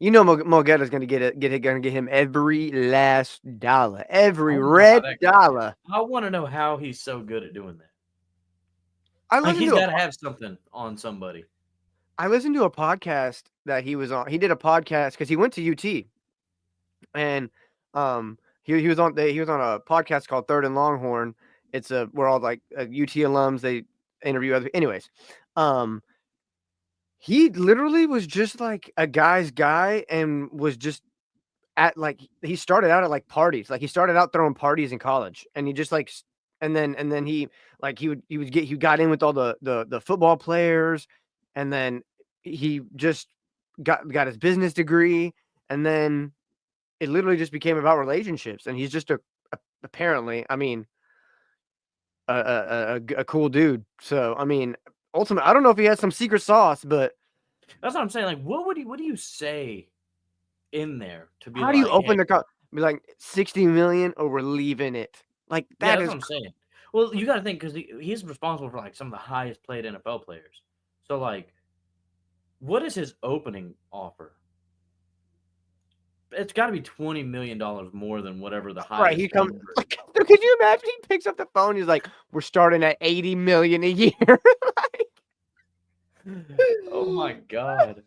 Mulligetta's gonna get him every last dollar, every red dollar. I want to know how he's so good at doing that. He's got to have something on somebody. I listened to a podcast that he was on. He did a podcast because he went to UT, and he was on a podcast called Third and Longhorn. It's where all like UT alums, they interview other. Anyways, he literally was just like a guy's guy and was just he started out at like parties. Like he started out throwing parties in college, and he just like and then he he got in with all the football players, and then he just got his business degree, and then it literally just became about relationships, and he's just apparently, I mean, a cool dude. So I mean, ultimately, I don't know if he has some secret sauce, but That's what I'm saying. Like, what do you say in there to be how do you like, open hey, be like 60 million or we're leaving it? Like yeah, that that's is what I'm saying. Well, you got to think because he's responsible for like some of the highest paid NFL players. So like, what is his opening offer? It's got to be $20 million more than whatever the right. highest He comes. number. Like, could you imagine? He picks up the phone. He's like, "We're starting at 80 million a year." Oh my god.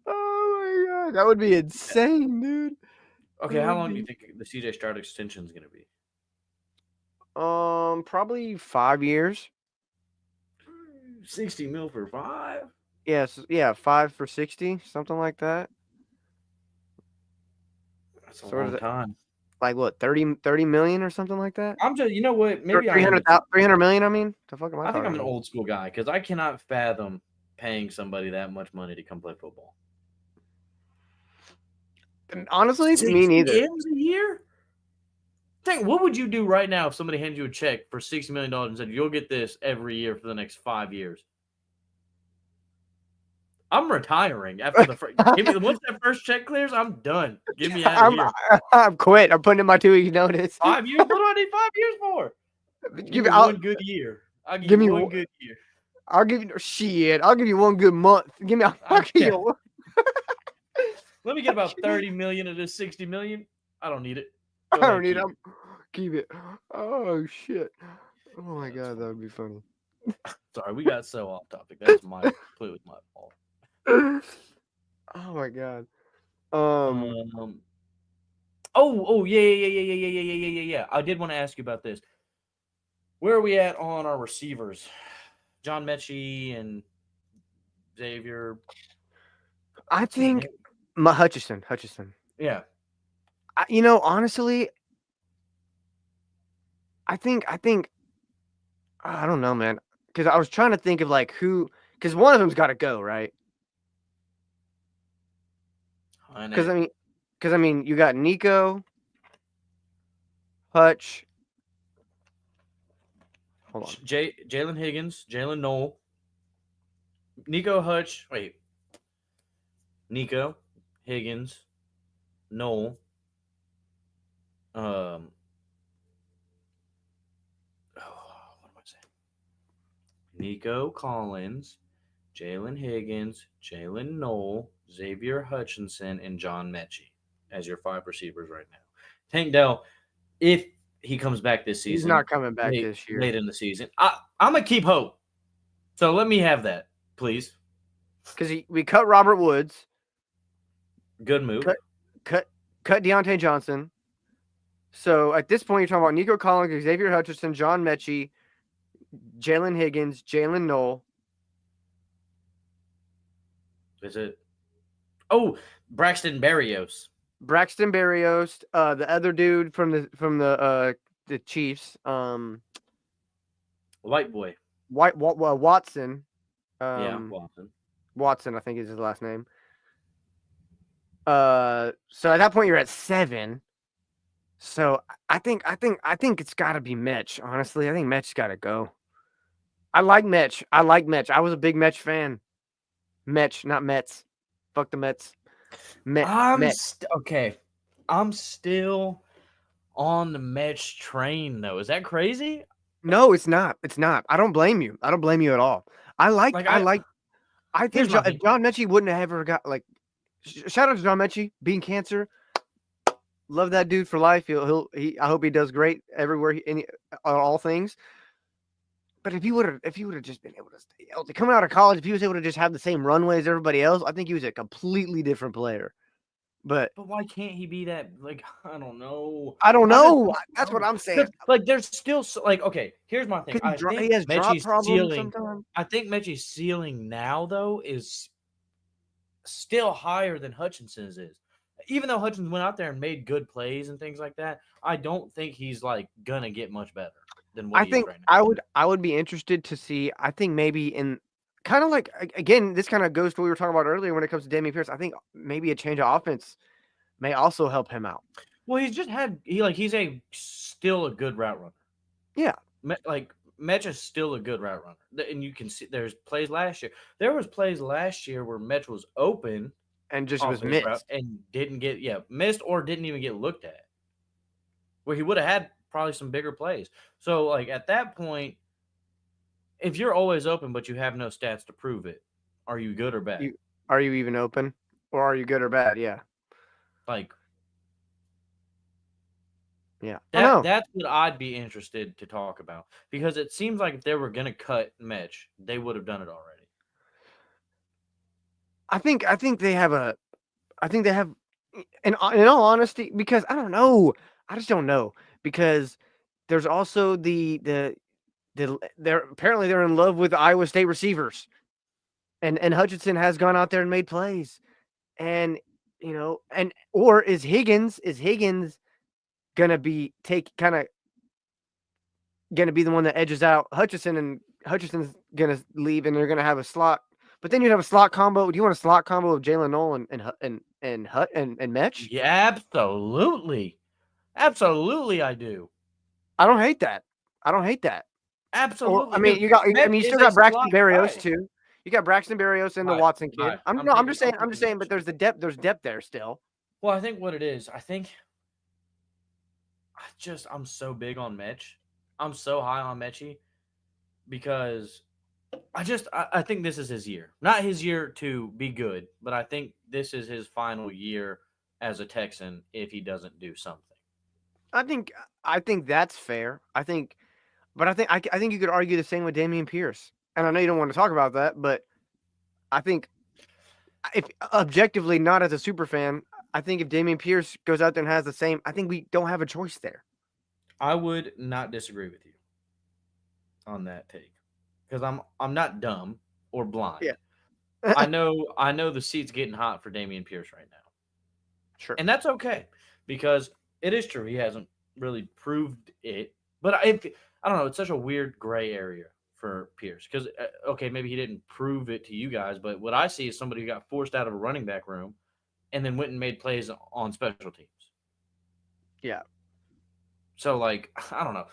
Oh my god, that would be insane, dude. Okay, That how would long do you be. think the CJ Stroud extension is going to be? Probably 5 years. 60 mil for 5? Yes, yeah, 5 for 60, something like that. That's a So what is long it? time. Like what, 30 million or something like that? I'm just, you know what? Or Maybe I am. 300 million. I mean, the fuck am I I think talking I'm an about? old school guy because I cannot fathom paying somebody that much money to come play football. And honestly, me 60 neither. M's a year? Think, what would you do right now if somebody handed you a check for $60 million and said, you'll get this every year for the next 5 years? I'm retiring after the first. Once that first check clears, I'm done. Get me out of I'm here. I'm quit. I'm putting in my 2 weeks notice. 5 years? What do I need 5 years for? Give Give me me, I'll, one good year. I'll give give you me, one good year. I'll give you shit. I'll give you one good month. Give me, I'll give Yeah. you. Let me get about 30 million of this 60 million. I don't need it. I Go ahead, don't need keep them. Keep it. Oh shit. Oh my it. That's god, that funny. would be funny. Sorry, we got so off topic. That's completely my fault. Oh my god. Um, Um. Oh, yeah. I did want to ask you about this. Where are we at on our receivers? John Mechie and Xavier. I What's his think name? my Hutchison. Yeah. Honestly, I think I don't know, man. Because I was trying to think of like who, because one of them's got to go, right? Because I mean, you got Nico, Hutch. Hold on. Jalen Higgins, Jalen Knoll, Nico Hutch. Wait. Nico Higgins, Knoll. What am I saying? Nico Collins, Jalen Higgins, Jalen Knoll, Xavier Hutchinson, and John Mechie as your 5 receivers right now. Tank Dell, if he comes back this He's season, not coming back this year. late in the season, I'm gonna keep hope. So let me have that, please. Because we cut Robert Woods, Good move. cut Deontay Johnson. So at this point, you're talking about Nico Collins, Xavier Hutchinson, John Mechie, Jalen Higgins, Jalen Knoll. Is it? Oh, Braxton Berrios. Braxton Berrios, the other dude from the Chiefs, White boy. Watson. Yeah, Watson. Watson, I think is his last name. So at that point you're at 7. So I think it's got to be Metch. Honestly, I think Metch's got to go. I like Metch. I was a big Metch fan. Metch, not Mets. Fuck the Mets. Okay. I'm still on the Metch train though. Is that crazy? No, it's not. It's not. I don't blame you. I don't blame you at all. I think Here's my thing. If John Mechie wouldn't have ever got like shout out to John Mechie, being cancer. Love that dude for life. I hope he does great everywhere on all things. But if he would have just been able to stay healthy, coming out of college, if he was able to just have the same runway as everybody else, I think he was a completely different player. But why can't he be that? Like, I don't know. I don't know. That's what I'm saying. Like, there's still okay. Here's my thing. I think he has drop problems sometimes. I think Mechie's ceiling now though is still higher than Hutchinson's is. even though Hutchins went out there and made good plays and things like that, I don't think he's like gonna get much better than what I he is think right now. I would be interested to see. I think maybe in kind of like again, this kind of goes to what we were talking about earlier when it comes to Damian Pierce. I think maybe a change of offense may also help him out. Well, he's still a good route runner. Yeah, Like Metch is still a good route runner, and you can see there's plays last year. There was plays last year where Metch was open and just off was his route missed. and didn't get missed or didn't even get looked at, where he would have had probably some bigger plays. So like at that point, if you're always open but you have no stats to prove it, are you good or bad? You are you even open, or are you good or bad? Yeah, Like yeah. I don't know. that's what I'd be interested to talk about, because it seems like if they were gonna cut Metch, they would have done it already. I think they have a. I think they have, in all honesty, because I don't know. I just don't know because there's also they're in love with the Iowa State receivers, and Hutchinson has gone out there and made plays, and or is Higgins gonna be gonna be the one that edges out Hutchinson, and Hutchinson's gonna leave, and they're gonna have a slot. But then you'd have a slot combo. Do you want a slot combo of Jalen Noel and Metch? Yeah, absolutely. Absolutely, I do. I don't hate that. I don't hate that. Or I Absolutely, mean, dude. you got. I Metch mean, you is still a got Braxton slot Berrios guy. too. You got Braxton Berrios and the Right, Watson kid. right. I'm just saying. I'm just saying. But there's the depth. There's depth there still. Well, I think what it is, I'm so big on Mitch. I'm so high on Mechie because I think this is his year. Not his year to be good, but I think this is his final year as a Texan if he doesn't do something. I think. I think that's fair. I think you could argue the same with Damian Pierce. And I know you don't want to talk about that, but I think if objectively, not as a super fan, I think if Damian Pierce goes out there and has the same, I think we don't have a choice there. I would not disagree with you on that take because I'm not dumb or blind. Yeah. I know the seat's getting hot for Damian Pierce right now. Sure. And that's okay because it is true he hasn't really proved it. But I don't know, it's such a weird gray area for Pierce because okay, maybe he didn't prove it to you guys, but what I see is somebody who got forced out of a running back room and then went and made plays on special teams. Yeah. So like I don't know,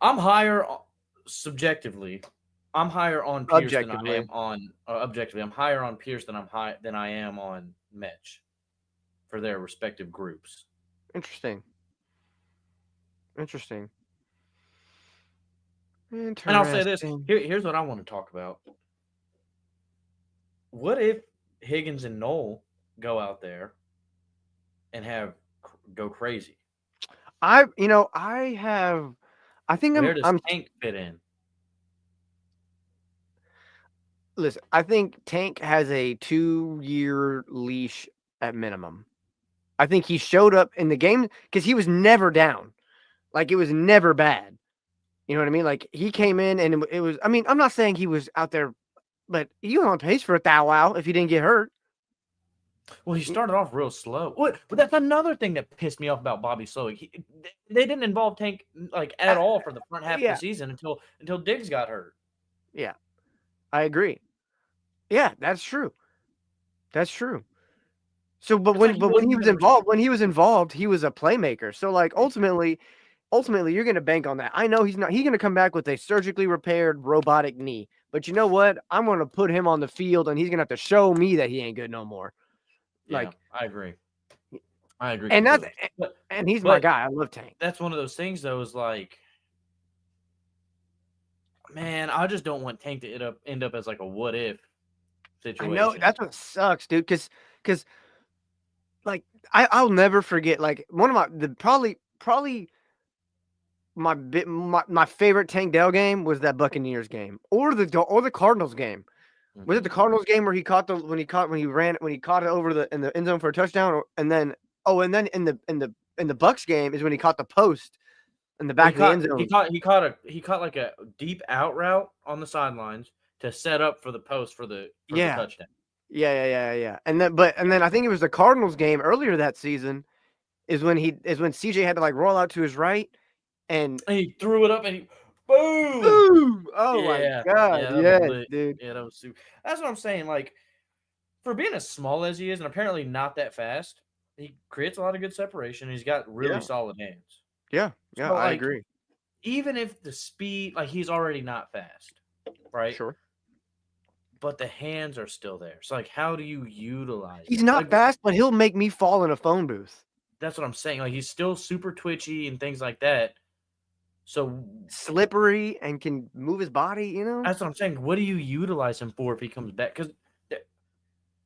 I'm higher subjectively. I'm higher on Pierce than I Objectively. am on objectively. I'm higher on Pierce than I am on Metch for their respective groups. Interesting. Interesting. And I'll say this: Interesting. here's what I want to talk about. What if Higgins and Noel go out there and go crazy? I think Where does I'm Tank fit in? listen, I think Tank has a 2-year leash at minimum. I think he showed up in the game because he was never down. Like it was never bad. You know what I mean? Like he came in and it was. I mean, I'm not saying he was out there, but he was on pace for a thou wow if he didn't get hurt. Well, he started off real slow. What? But that's another thing that pissed me off about Bobby Slowick. They didn't involve Tank like at all for the front half of the season until Diggs got hurt. Yeah, I agree. Yeah, that's true. That's true. So, but It's when like but when he was involved, he was a playmaker. So, like ultimately, you're going to bank on that. I know he's not. He's going to come back with a surgically repaired robotic knee. But you know what? I'm going to put him on the field, and he's going to have to show me that he ain't good no more. Yeah, I agree. I agree. And that's completely. and he's my guy. I love Tank. That's one of those things, though. Is like, man, I just don't want Tank to end up as like a what if situation. I know that's what sucks, dude. Because like I'll never forget. Like one of probably my favorite Tank Dell game was that Buccaneers game or the Cardinals game. Was it the Cardinals game where he caught when he caught it over in the end zone for a touchdown, and then in the Bucks game is when he caught the post in the back of the end zone. He caught like a deep out route on the sidelines to set up for the post for the touchdown. Yeah. And then I think it was the Cardinals game earlier that season is when CJ had to like roll out to his right and And he threw it up and he boom. boom! Oh my Yeah, god, that was yes, lit. dude. Yeah, that was super. That's what I'm saying. Like for being as small as he is, and apparently not that fast, he creates a lot of good separation. He's got really Yeah, solid hands. yeah, So I like, agree. even if the speed, like he's already not fast, right? Sure. But the hands are still there. So like, how do you utilize He's that? not Like fast, but he'll make me fall in a phone booth. that's what I'm saying. Like he's still super twitchy and things like that. So Slippery and can move his body, you know? that's what I'm saying. What do you utilize him for if he comes back? Because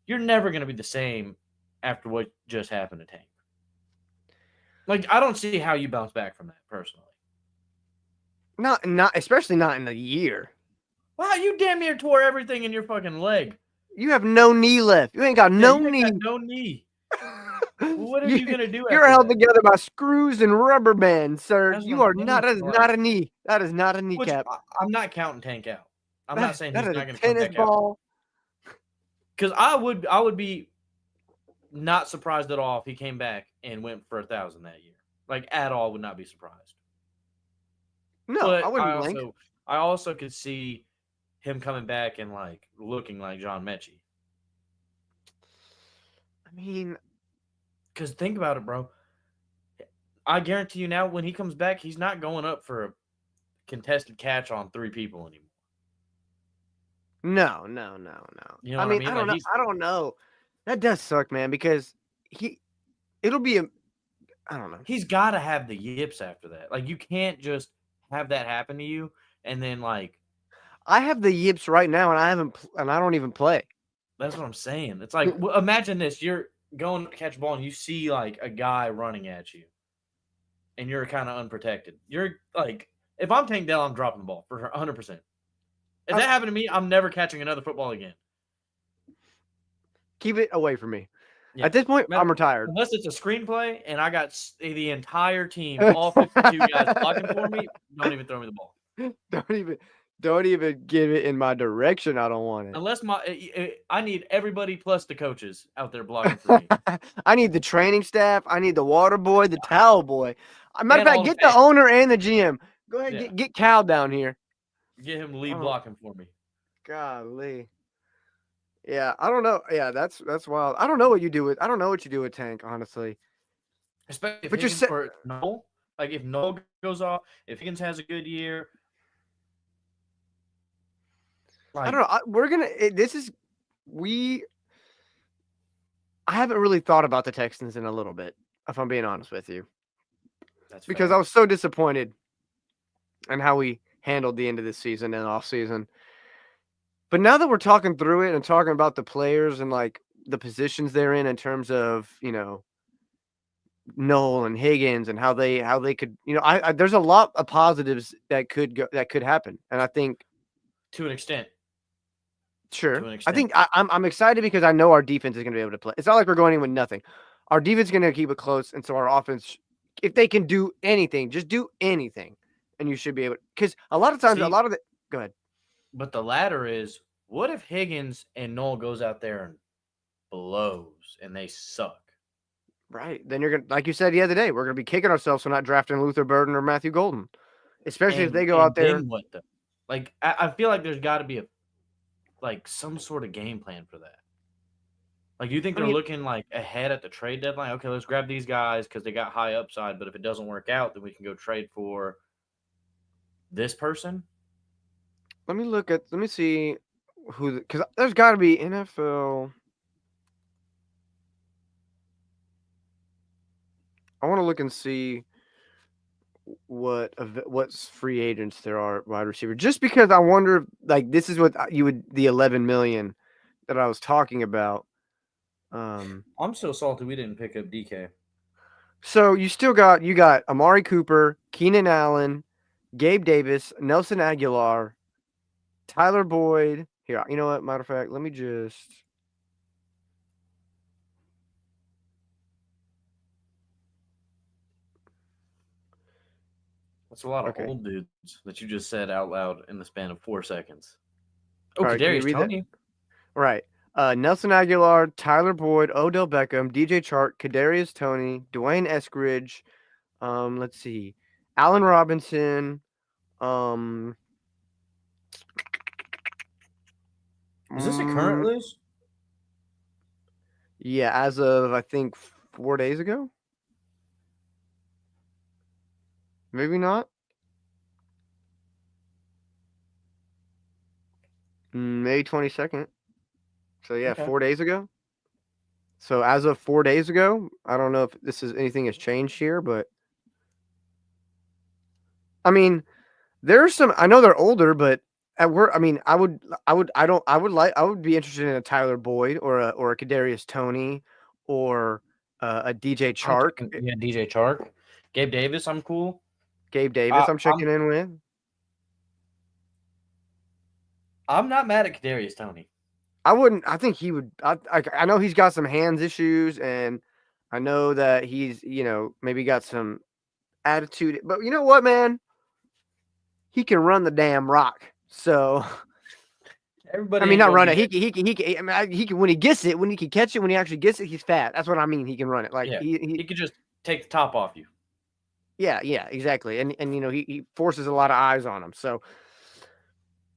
you're never going to be the same after what just happened to Tank. Like I don't see how you bounce back from that personally. Not especially not in a year. Wow, you damn near tore everything in your fucking leg. You have no knee left. You ain't got Yeah, no you ain't knee. got no knee. What are you gonna do You're after held that? together by screws and rubber bands, sir. That's what You I'm are saying. not. That is So, not like, a knee. That is not a which kneecap. I'm not counting Tank out. I'm not saying That he's is not a going to come tennis back out ball. because I would be not surprised at all if he came back and went for 1,000 that year. Like at all, would not be surprised. No, I But wouldn't blink. I also could see him coming back and like looking like John Mechie. I mean, Because think about it, bro. I guarantee you now, when he comes back, he's not going up for a contested catch on 3 people anymore. no. You know I what I mean, mean? I Like don't know. he's I don't know. That does suck, man, because it'll be a. I don't know. he's got to have the yips after that. Like you can't just have that happen to you and then like I have the yips right now, and and I don't even play. that's what I'm saying. It's like imagine this: you're going to catch a ball and you see like a guy running at you, and you're kind of unprotected. You're like, if I'm Tank Dell, I'm dropping the ball for 100%. If that happened to me, I'm never catching another football again. Keep it away from me. Yeah. At this point, I'm retired. Unless it's a screenplay and I got the entire team, all 52 guys blocking for me, don't even throw me the ball. Don't even give it in my direction. I don't want it. Unless I need everybody plus the coaches out there blocking for me. I need the training staff. I need the water boy, the towel boy. Matter of And all fact, the get the fans. owner and the GM. Go ahead, Yeah. get Cal down here. Get him lead Oh. blocking for me. Golly. Yeah, I don't know. Yeah, that's wild. I don't know what you do with Tank, honestly. Especially if But Higgins or Noel. Like if Noel goes off, if Higgins has a good year. Like, I don't know. We're gonna. I haven't really thought about the Texans in a little bit, if I'm being honest with you. That's because fair. I was so disappointed in how we handled the end of this season and off season. But now that we're talking through it and talking about the players and like the positions they're in terms of, Noel and Higgins and how they could, I there's a lot of positives that could happen. And I think to an extent. Sure. I think I'm excited because I know our defense is going to be able to play. It's not like we're going in with nothing. Our defense is going to keep it close, and so our offense, if they can do anything, just do anything, and you should be able. Because a lot of times, go ahead. But the latter is, what if Higgins and Noel goes out there and blows and they suck? Right. Then you're gonna, like you said the other day, we're gonna be kicking ourselves for not drafting Luther Burden or Matthew Golden, especially if they go out there. Then what? Like I feel like there's got to be some sort of game plan for that. Like, you think they're looking like ahead at the trade deadline? Okay, let's grab these guys because they got high upside. But if it doesn't work out, then we can go trade for this person. Let me see because there's got to be NFL. I want to look and see what free agents there are at wide receiver. Just because I wonder, like, this is what the 11 million that I was talking about. I'm so salty we didn't pick up DK. So you got Amari Cooper, Keenan Allen, Gabe Davis, Nelson Aguilar, Tyler Boyd. Here, you know what? Matter of fact, let me just. That's a lot of old dudes that you just said out loud in the span of 4 seconds. Okay, Kadarius Toney. Right. Nelson Aguilar, Tyler Boyd, Odell Beckham, DJ Chark, Kadarius Toney, Dwayne Eskridge. Let's see, Allen Robinson. Um, Is this a current mm, list? yeah, as of I think 4 days ago. Maybe not. May 22nd. So yeah, Okay. 4 days ago. So as of 4 days ago, I don't know if this is anything has changed here, but I mean, there's some. I know they're older, but at work, I mean, I would be interested in a Tyler Boyd or a Kadarius Toney or a DJ I'm Chark, yeah, DJ Chark, Gabe Davis. I'm cool. Gabe Davis. I'm checking in with. I'm not mad at Kadarius Toney. I wouldn't. I think he would. I know he's got some hands issues, and I know that he's maybe got some attitude. But you know what, man? He can run the damn rock. So Everybody I mean, ain't not gonna run be it. He can. I mean, he can when he gets it. When he can catch it. When he actually gets it, he's fat. That's what I mean. He can run it. Like yeah. He could just take the top off you. Yeah, exactly. And he forces a lot of eyes on him. So,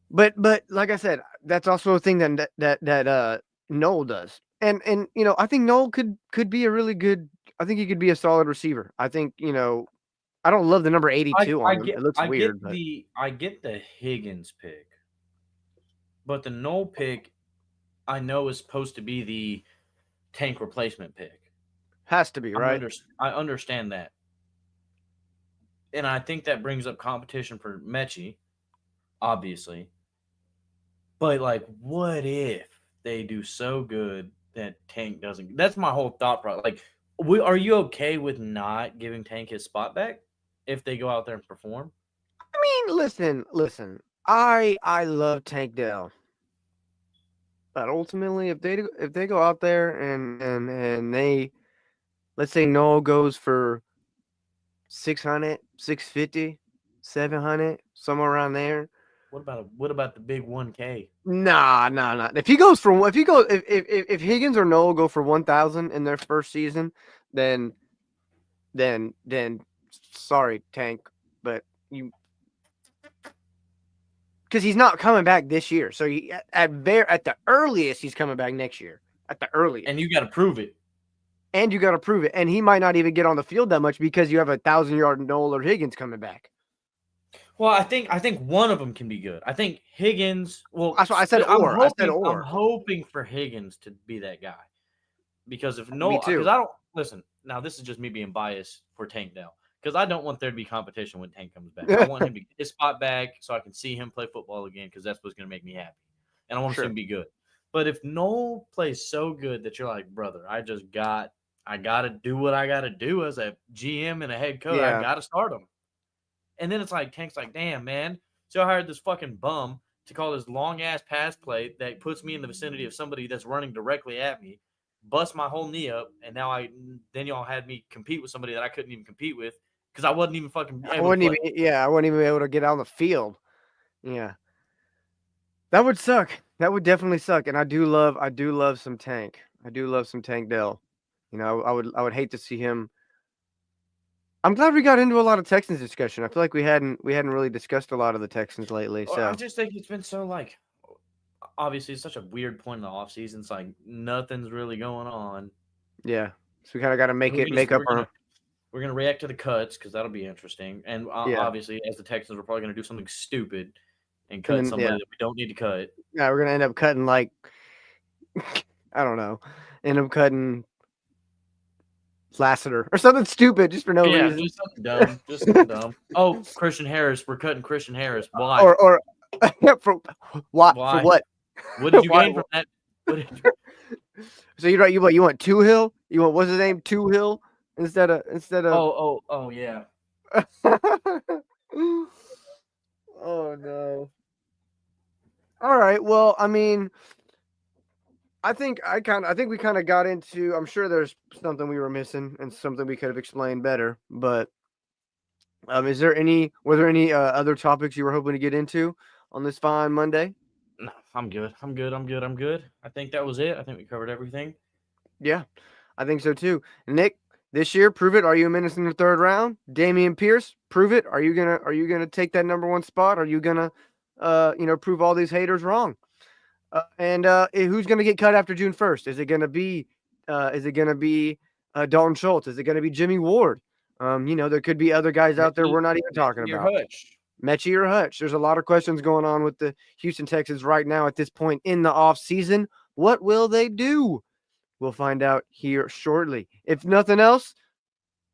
but like I said, that's also a thing that Noel does. And I think Noel could be a really good. I think he could be a solid receiver. I think I don't love the number 82 on him. It looks weird, but I get the Higgins pick, but the Noel pick I know is supposed to be the tank replacement pick. has to be right. I understand that, and I think that brings up competition for Mechie, obviously. But like, what if they do so good that Tank doesn't? That's my whole thought process. Like, are you okay with not giving Tank his spot back if they go out there and perform? I mean, listen. I love Tank Dell, but ultimately, if they go out there and they, let's say Noel goes for 600, 650, 700, somewhere around there. What about the big 1K? Nah. If he goes for if Higgins or Noel go for 1,000 in their first season, then sorry, Tank, but because he's not coming back this year. So at the earliest he's coming back next year. At the earliest, And you got to prove it. and you got to prove it. And he might not even get on the field that much because you have 1,000-yard Noel or Higgins coming back. Well, I think one of them can be good. I think Higgins. Well, that's why I said or. I'm hoping for Higgins to be that guy because if no, Me too. because I don't listen. Now this is just me being biased for Tank Dell because I don't want there to be competition when Tank comes back. I want him to get his spot back so I can see him play football again because that's what's going to make me happy, and I want to see him be good. But if Noel plays so good that you're like, brother, I got to do what I got to do as a GM and a head coach. Yeah. I got to start him. And then it's like Tank's like, damn, man. So I hired this fucking bum to call this long ass pass play that puts me in the vicinity of somebody that's running directly at me, bust my whole knee up, and then y'all had me compete with somebody that I couldn't even compete with because I wasn't even fucking able to play. I wouldn't even be able to get on the field. Yeah. That would suck. That would definitely suck. And I do love some Tank. I do love some Tank Dell. I would hate to see him. I'm glad we got into a lot of Texans discussion. I feel like we hadn't really discussed a lot of the Texans lately. So I just think it's been so like, obviously it's such a weird point in the offseason. It's like nothing's really going on. Yeah, so we kind of got to make up for. We're gonna react to the cuts because that'll be interesting. And obviously, as the Texans, we're probably gonna do something stupid and cut somebody that we don't need to cut. Yeah, we're gonna end up cutting like I don't know, end up cutting Lassiter or something stupid just for no reason. Just something dumb. Just something dumb. Oh, Christian Harris. We're cutting Christian Harris. Why? Or for what? Why? For what? What did you gain from that? So you're right. You want Two Hill? You want what's his name? Two Hill instead of. Oh yeah. Oh no. All right. Well, I mean, I think we kind of got into. I'm sure there's something we were missing and something we could have explained better. But were there any other topics you were hoping to get into on this fine Monday? No, I'm good. I think that was it. I think we covered everything. Yeah, I think so too. Nick, this year, prove it. Are you a menace in the third round? Damian Pierce, prove it. Are you gonna take that number one spot? Are you gonna, prove all these haters wrong? And who's gonna get cut after June 1st? Is it gonna be, Dalton Schultz? Is it gonna be Jimmy Ward? There could be other guys out there we're not even talking about. Hutch. Mechie or Hutch. There's a lot of questions going on with the Houston Texans right now at this point in the offseason. What will they do? We'll find out here shortly. If nothing else,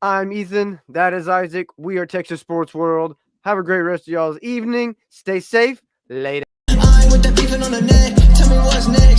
I'm Ethan. That is Isaac. We are Texas Sports World. Have a great rest of y'all's evening. Stay safe. Later. I ain't with that beefing on the net. Tell me what's next.